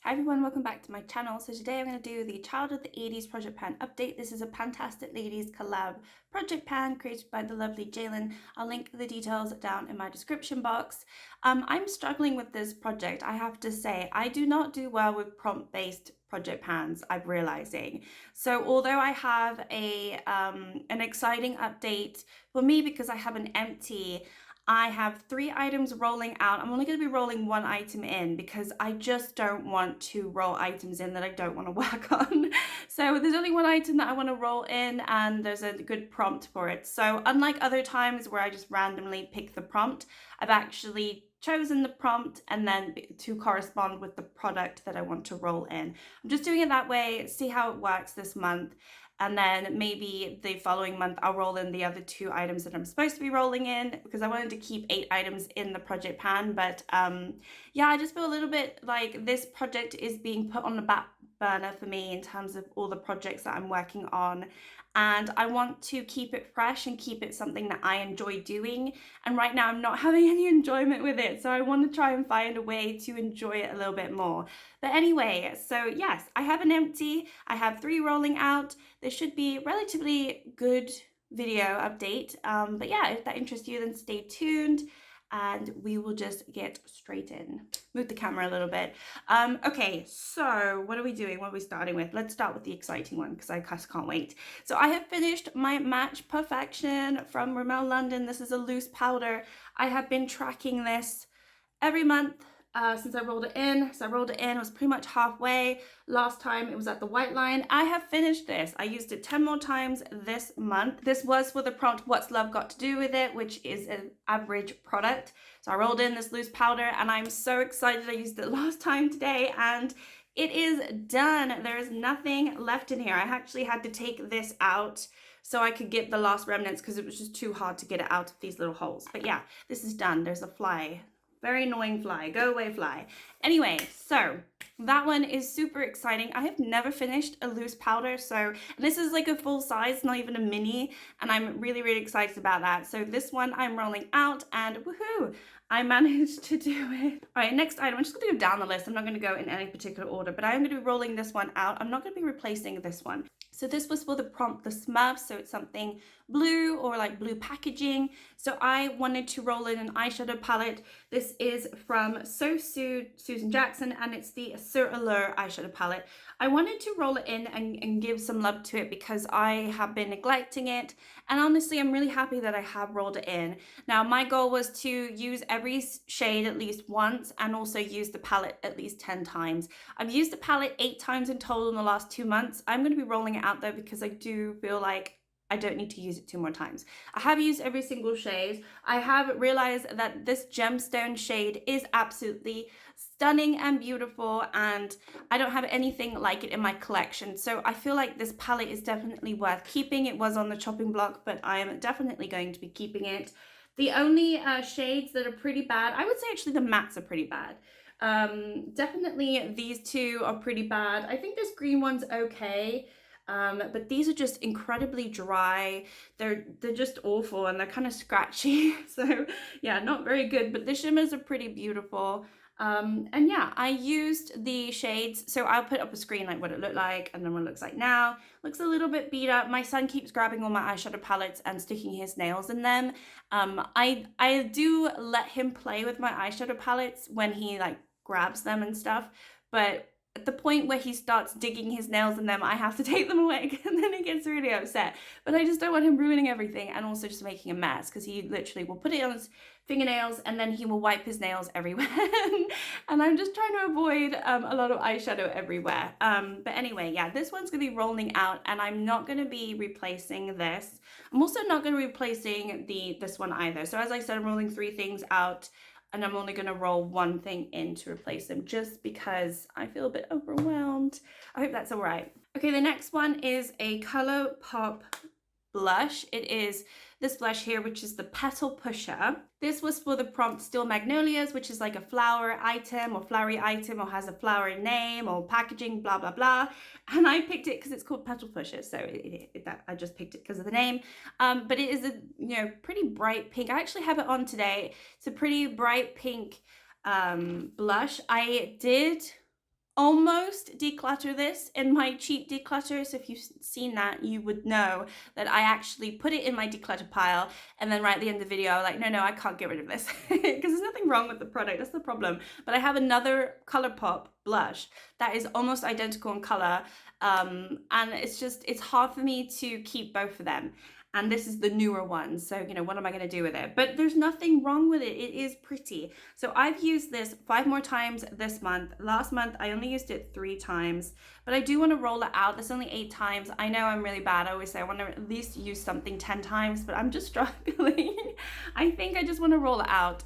Hi everyone, welcome back to my channel. So today I'm going to do the Child of the 80s project pan update. This is a Fantastic Ladies collab project pan created by the lovely Jalen. I'll link the details down in my description box. I'm struggling with this project, I have to say. I do not do well with prompt-based project pans, I'm realizing. So although I have an exciting update for me because I have an empty, I have 3 items rolling out. I'm only going to be rolling 1 item in because I just don't want to roll items in that I don't want to work on. So there's only 1 item that I want to roll in and there's a good prompt for it. So unlike other times where I just randomly pick the prompt, I've actually chosen the prompt and then to correspond with the product that I want to roll in. I'm just doing it that way, see how it works this month. And then maybe the following month I'll roll in the other 2 items that I'm supposed to be rolling in because I wanted to keep 8 items in the project pan. But yeah, I just feel a little bit like this project is being put on the back burner for me in terms of all the projects that I'm working on. And I want to keep it fresh and keep it something that I enjoy doing. And right now I'm not having any enjoyment with it. So I want to try and find a way to enjoy it a little bit more. But anyway, so yes, I have an empty, I have 3 rolling out. This should be relatively good video update. But yeah, if that interests you, then stay tuned and we will just get straight in. Move the camera a little bit. Okay, so what are we doing? What are we starting with? Let's start with the exciting one because I just can't wait. So I have finished my Match Perfection from Rimmel London. This is a loose powder. I have been tracking this every month since I rolled it in. So I rolled it in, it was pretty much halfway. Last time it was at the white line. I have finished this. I used it 10 more times this month. This was for the prompt, What's Love Got to Do with It, which is an average product. So I rolled in this loose powder and I'm so excited. I used it last time today and it is done. There is nothing left in here. I actually had to take this out so I could get the last remnants because it was just too hard to get it out of these little holes. But yeah, this is done. There's a fly. Very annoying fly. Go away, fly. Anyway, so that one is super exciting. I have never finished a loose powder, so and this is like a full size, not even a mini, and I'm really, really excited about that. So this one I'm rolling out, and woohoo, I managed to do it. All right, next item. I'm just going to go down the list. I'm not going to go in any particular order, but I am going to be rolling this one out. I'm not going to be replacing this one. So this was for the prompt, the Smurfs, so it's something blue or like blue packaging. So I wanted to roll in an eyeshadow palette. This is from So Susan Jackson, and it's the Sur Allure eyeshadow palette. I wanted to roll it in and give some love to it because I have been neglecting it. And honestly, I'm really happy that I have rolled it in. Now, my goal was to use every shade at least once and also use the palette at least 10 times. I've used the palette 8 times in total in the last 2 months. I'm going to be rolling it out though because I do feel like I don't need to use it 2 more times. I have used every single shade. I have realized that this gemstone shade is absolutely stunning and beautiful, and I don't have anything like it in my collection. So I feel like this palette is definitely worth keeping. It was on the chopping block, but I am definitely going to be keeping it. The only shades that are pretty bad, I would say actually the mattes are pretty bad. Definitely these 2 are pretty bad. I think this green one's okay. But these are just incredibly dry. They're just awful and they're kind of scratchy. So yeah, not very good, but the shimmers are pretty beautiful. And yeah, I used the shades. So I'll put up a screen like what it looked like and then what it looks like now. Looks a little bit beat up. My son keeps grabbing all my eyeshadow palettes and sticking his nails in them. I do let him play with my eyeshadow palettes when he like grabs them and stuff, but at the point where he starts digging his nails in them, I have to take them away and then he gets really upset. But I just don't want him ruining everything and also just making a mess because he literally will put it on his fingernails and then he will wipe his nails everywhere. And I'm just trying to avoid a lot of eyeshadow everywhere. But anyway, yeah, this one's going to be rolling out and I'm not going to be replacing this. I'm also not going to be replacing this one either. So as I said, I'm rolling 3 things out. And I'm only going to roll 1 thing in to replace them just because I feel a bit overwhelmed. I hope that's all right. Okay, the next one is a ColourPop blush. It is this blush here, which is the Petal Pusher. This was for the prompt Still Magnolias, which is like a flower item or flowery item or has a flowery name or packaging, blah, blah, blah. And I picked it because it's called Petal Pusher. So I just picked it because of the name. But it is a pretty bright pink. I actually have it on today. It's a pretty bright pink blush. I did almost declutter this in my cheap declutter. So if you've seen that, you would know that I actually put it in my declutter pile, and then right at the end of the video, I'm like, no, I can't get rid of this because there's nothing wrong with the product. That's the problem. But I have another ColourPop blush that is almost identical in color. And it's hard for me to keep both of them. And this is the newer one, so what am I going to do with it? But there's nothing wrong with it. It is pretty. So I've used this 5 more times this month. Last month I only used it 3 times, but I do want to roll it out. There's only 8 times. I know I'm really bad. I always say I want to at least use something 10 times, but I'm just struggling. I think I just want to roll it out.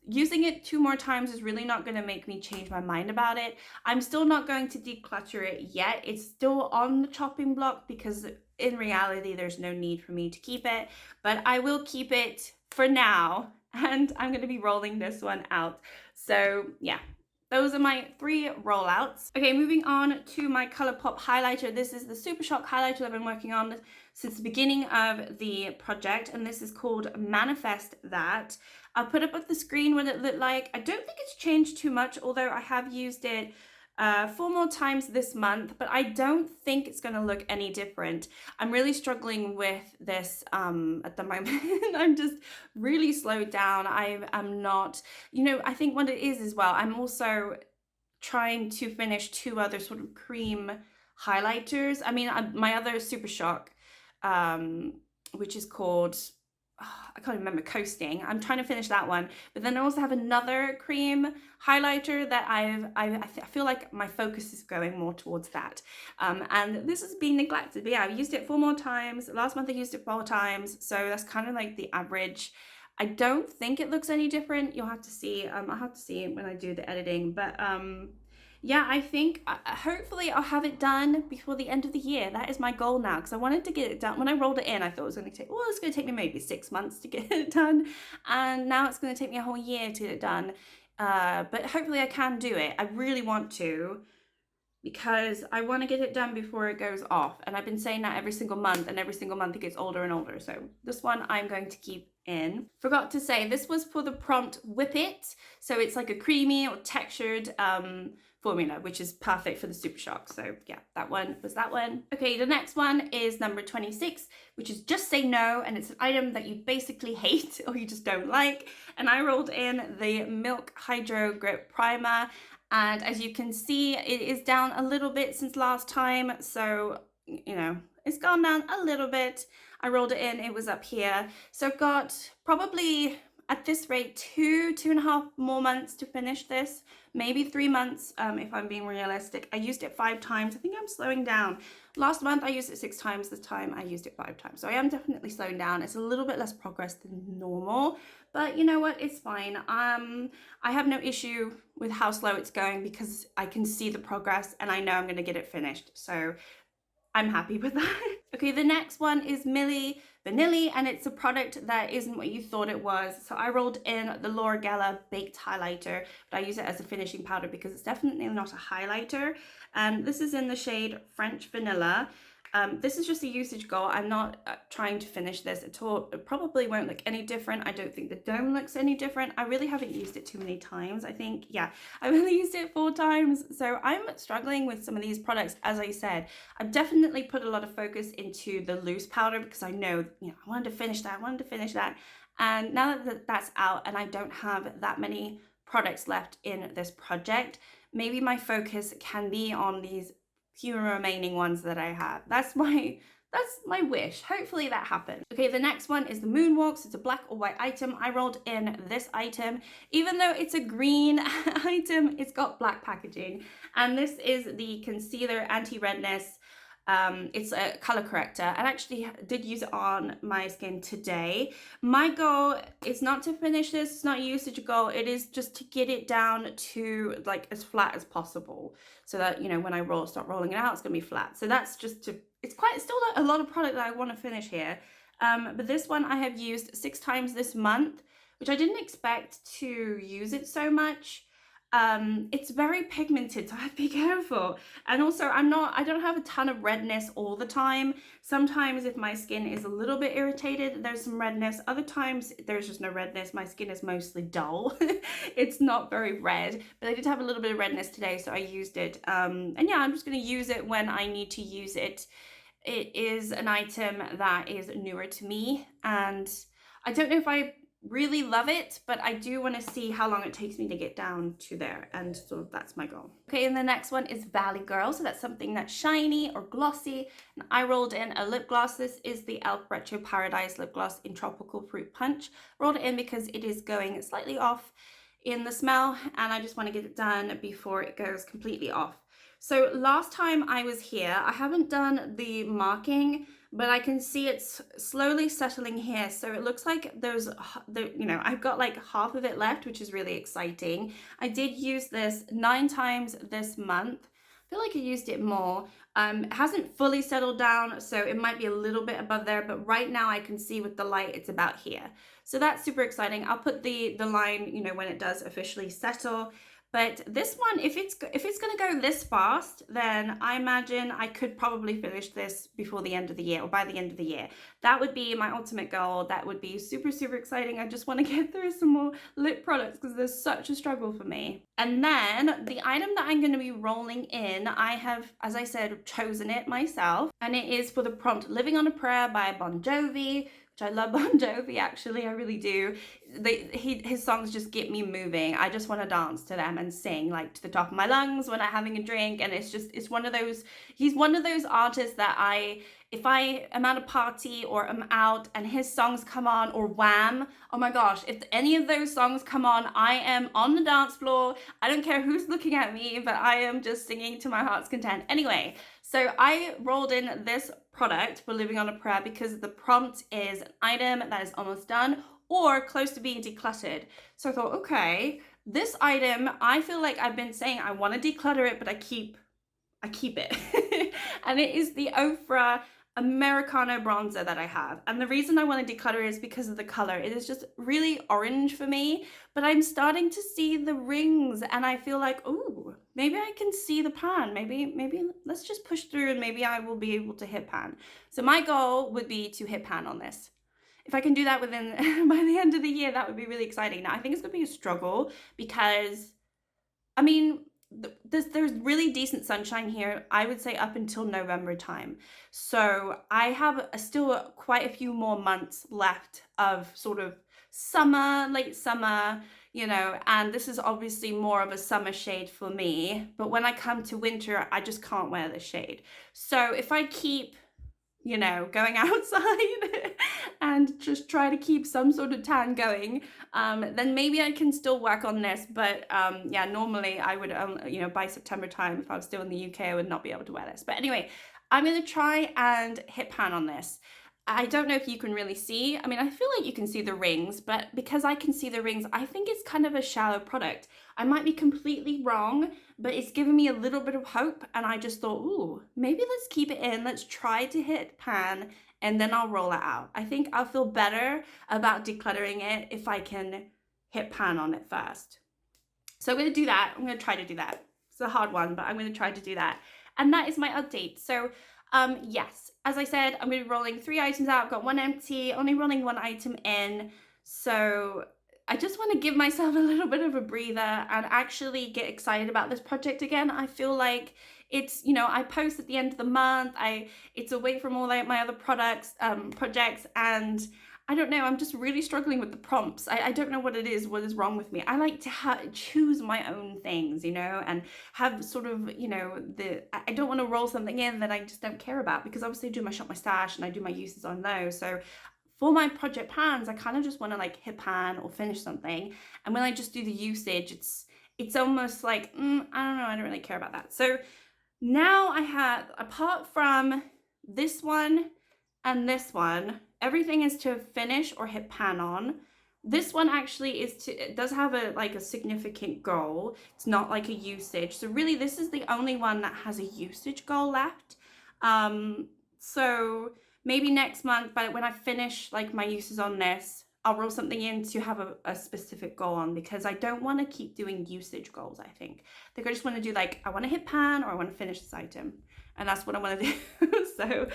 Using it 2 more times is really not going to make me change my mind about it. I'm still not going to declutter it yet. It's still on the chopping block because in reality, there's no need for me to keep it, but I will keep it for now, and I'm going to be rolling this one out. So yeah, those are my 3 rollouts. Okay, moving on to my ColourPop highlighter. This is the Super Shock highlighter I've been working on since the beginning of the project, and this is called Manifest That. I'll put up at the screen what it looked like. I don't think it's changed too much, although I have used it 4 more times this month, but I don't think it's going to look any different. I'm really struggling with this at the moment. I'm just really slowed down. I'm not, I think what it is as well, I'm also trying to finish 2 other sort of cream highlighters. I mean, my other Super Shock, which is called, I can't remember, Coasting. I'm trying to finish that one, but then I also have another cream highlighter that I feel like my focus is going more towards that, and this has been neglected. But yeah, I've used it 4 more times. Last month I used it 4 times, so that's kind of like the average. I don't think it looks any different. You'll have to see. I'll have to see when I do the editing, but yeah, I think hopefully I'll have it done before the end of the year. That is my goal now, because I wanted to get it done. When I rolled it in, I thought it was going to take, well, it's going to take me maybe 6 months to get it done. And now it's going to take me a whole year to get it done. But hopefully I can do it. I really want to, because I want to get it done before it goes off. And I've been saying that every single month, and every single month it gets older and older. So this one I'm going to keep in. Forgot to say, this was for the prompt Whip It. So it's like a creamy or textured formula, which is perfect for the Super Shock. So yeah, that one was that one. Okay, the next one is number 26, which is Just Say No, and it's an item that you basically hate or you just don't like. And I rolled in the Milk Hydro Grip Primer, and as you can see, it is down a little bit since last time. So, it's gone down a little bit. I rolled it in, it was up here. So I've got probably, at this rate, 2.5 more months to finish this. Maybe 3 months, if I'm being realistic. I used it 5 times. I think I'm slowing down. Last month I used it 6 times. This time I used it 5 times. So I am definitely slowing down. It's a little bit less progress than normal, but you know what? It's fine. I have no issue with how slow it's going because I can see the progress and I know I'm going to get it finished. So I'm happy with that. Okay, the next one is Milli Vanilli, and it's a product that isn't what you thought it was. So I rolled in the Laura Geller Baked Highlighter, but I use it as a finishing powder because it's definitely not a highlighter. And this is in the shade French Vanilla. This is just a usage goal. I'm not trying to finish this at all. It probably won't look any different. I don't think the dome looks any different. I really haven't used it too many times. I think, yeah, I've only used it 4 times. So I'm struggling with some of these products. As I said, I've definitely put a lot of focus into the loose powder because I know, I wanted to finish that. And now that that's out and I don't have that many products left in this project, maybe my focus can be on these few remaining ones that I have. That's my wish. Hopefully that happens. Okay, the next one is the Moonwalks. It's a black or white item. I rolled in this item. Even though it's a green item, it's got black packaging. And this is the Concealer Anti-Redness. It's a color corrector. I actually did use it on my skin today. My goal is not to finish this. It's not a usage goal. It is just to get it down to like as flat as possible so that, when I start rolling it out, it's gonna be flat. So that's just to, it's still a lot of product that I want to finish here. But this one I have used 6 times this month, which I didn't expect to use it so much. It's very pigmented, so I have to be careful. And also I don't have a ton of redness all the time. Sometimes if my skin is a little bit irritated, there's some redness. Other times there's just no redness. My skin is mostly dull. It's not very red, but I did have a little bit of redness today, so I used it. And yeah, I'm just gonna use it when I need to use it. It is an item that is newer to me, and I don't know if I really love it, but I do want to see how long it takes me to get down to there, and so that's my goal. Okay, and the next one is Valley Girl, so that's something that's shiny or glossy, and I rolled in a lip gloss. This is the e.l.f. Retro Paradise lip gloss in Tropical Fruit Punch. Rolled it in because it is going slightly off in the smell, and I just want to get it done before it goes completely off. So last time I was here, I haven't done the marking, but I can see it's slowly settling here. So it looks like there's, I've got like half of it left, which is really exciting. I did use this 9 times this month. I feel like I used it more. It hasn't fully settled down, so it might be a little bit above there, but right now I can see with the light it's about here. So that's super exciting. I'll put the line, when it does officially settle. But this one, if it's going to go this fast, then I imagine I could probably finish this before the end of the year, or by the end of the year. That would be my ultimate goal. That would be super, super exciting. I just want to get through some more lip products because there's such a struggle for me. And then the item that I'm going to be rolling in, I have, as I said, chosen it myself. And it is for the prompt Living on a Prayer by Bon Jovi, which I love Bon Jovi, actually, I really do. His songs just get me moving. I just want to dance to them and sing like to the top of my lungs when I'm having a drink. And it's one of those, he's one of those artists that if I am at a party or I'm out and his songs come on, or Wham, oh my gosh, if any of those songs come on, I am on the dance floor. I don't care who's looking at me, but I am just singing to my heart's content. Anyway, so I rolled in this product for Living on a Prayer because the prompt is an item that is almost done or close to being decluttered. So I thought, okay, this item, I feel like I've been saying I want to declutter it, but I keep it. And it is the Ofra Americano bronzer that I have. And the reason I want to declutter is because of the color. It is just really orange for me, but I'm starting to see the rings and I feel like, oh, maybe I can see the pan. Maybe let's just push through and maybe I will be able to hit pan. So my goal would be to hit pan on this. If I can do that within by the end of the year, that would be really exciting. Now I think it's going to be a struggle because, I mean, there's really decent sunshine here, I would say up until November time. So I have still quite a few more months left of sort of summer, late summer, and this is obviously more of a summer shade for me. But when I come to winter, I just can't wear the shade. So if I keep going outside and just try to keep some sort of tan going, then maybe I can still work on this. But yeah, normally I would, by September time, if I was still in the UK, I would not be able to wear this. But anyway, I'm going to try and hit pan on this. I don't know if you can really see. I mean, I feel like you can see the rings, but because I can see the rings, I think it's kind of a shallow product. I might be completely wrong, but it's given me a little bit of hope. And I just thought, ooh, maybe let's keep it in. Let's try to hit pan and then I'll roll it out. I think I'll feel better about decluttering it if I can hit pan on it first. So I'm going to do that. I'm going to try to do that. It's a hard one, but I'm going to try to do that. And that is my update. So yes, as I said, I'm going to be rolling 3 items out. I've got 1 empty, only rolling 1 item in. So I just want to give myself a little bit of a breather and actually get excited about this project again. I feel like it's, I post at the end of the month. It's away from all my other projects, and I don't know, I'm just really struggling with the prompts. I don't know what it is, what is wrong with me. I like to choose my own things, and have sort of, I don't want to roll something in that I just don't care about, because obviously I do my shop, my stash, and I do my uses on those. So for my project pans, I kind of just want to like hit pan or finish something. And when I just do the usage, it's almost like, I don't know, I don't really care about that. So now I have, apart from this one and this one, everything is to finish or hit pan on. This one actually it does have a significant goal. It's not like a usage. So really this is the only one that has a usage goal left. So maybe next month, but when I finish like my uses on this, I'll roll something in to have a specific goal on, because I don't want to keep doing usage goals. I think I just want to do like, I want to hit pan or I want to finish this item, and that's what I want to do. So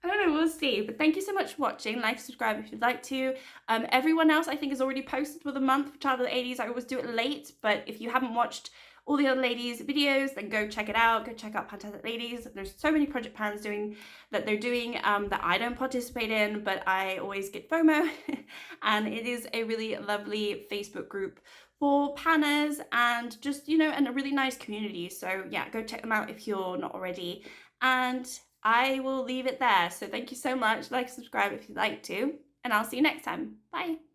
I don't know, we'll see. But thank you so much for watching. Like, subscribe if you'd like to. Everyone else I think has already posted for the month for Child of the 80s. I always do it late, but if you haven't watched all the other ladies videos, then go check it out. Go check out Fantastic Ladies. There's so many project pans that they're doing that I don't participate in, but I always get FOMO. And it is a really lovely Facebook group for panners, and just, you know, and a really nice community. So yeah, go check them out if you're not already. And I will leave it there. So thank you so much. Like, subscribe if you'd like to, and I'll see you next time. Bye.